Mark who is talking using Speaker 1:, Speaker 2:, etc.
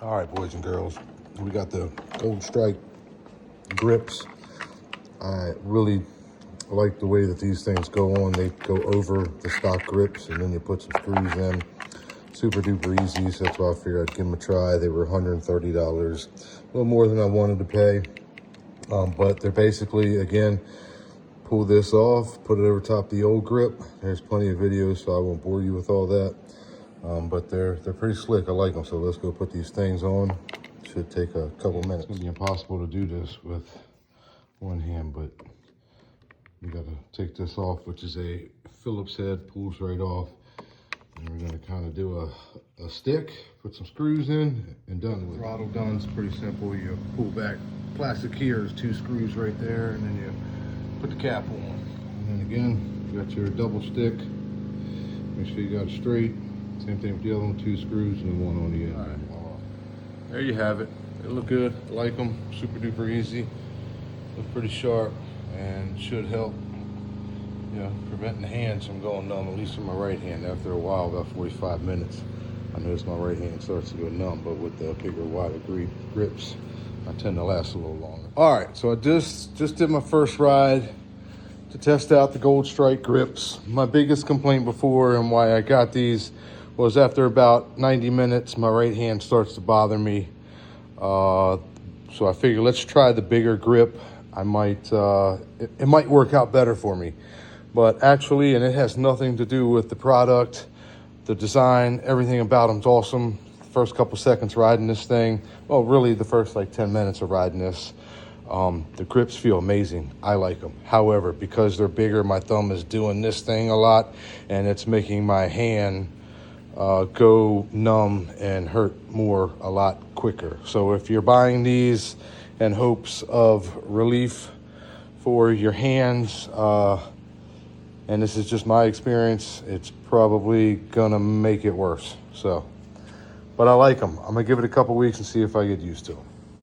Speaker 1: All right, boys and girls, we got the Goldstrike grips. I really like the way that these things go on. They go over the stock grips, and then you put some screws in. Super duper easy, so that's why I figured I'd give them a try. They were $130, a little more than I wanted to pay. But they're basically, again, pull this off, put it over top of the old grip. There's plenty of videos, so I won't bore you with all that. But they're pretty slick. I like them. So let's go put these things on. Should take a couple minutes. It's gonna be impossible to do this with one hand, but you gotta take this off, which is a Phillips head, pulls right off. And we're gonna kind of do a stick, put some screws in, and done with it. Throttle gun's pretty simple. You pull back plastic here, there's 2 screws right there, and then you put the cap on. And then again, you got your double stick. Make sure you got it straight. Same thing with the other one, 2 screws and 1 on the end. All right, there you have it. They look good, I like them, super duper easy. Look pretty sharp and should help, you know, preventing the hands from going numb, at least in my right hand. After a while, about 45 minutes, I notice my right hand starts to go numb, but with the bigger, wider grips, I tend to last a little longer. All right, so I just did my first ride to test out the Goldstrike grips. My biggest complaint before and why I got these was after about 90 minutes, my right hand starts to bother me. So I figured let's try the bigger grip. I might, it might work out better for me. But actually, and it has nothing to do with the product, the design, everything about them's awesome. First couple seconds riding this thing, well, really the first like 10 minutes of riding this, the grips feel amazing. I like them. However, because they're bigger, my thumb is doing this thing a lot, and it's making my hand go numb and hurt more a lot quicker. So if you're buying these in hopes of relief for your hands, and this is just my experience, it's probably gonna make it worse. So, but I like them. I'm gonna give it a couple weeks and see if I get used to them.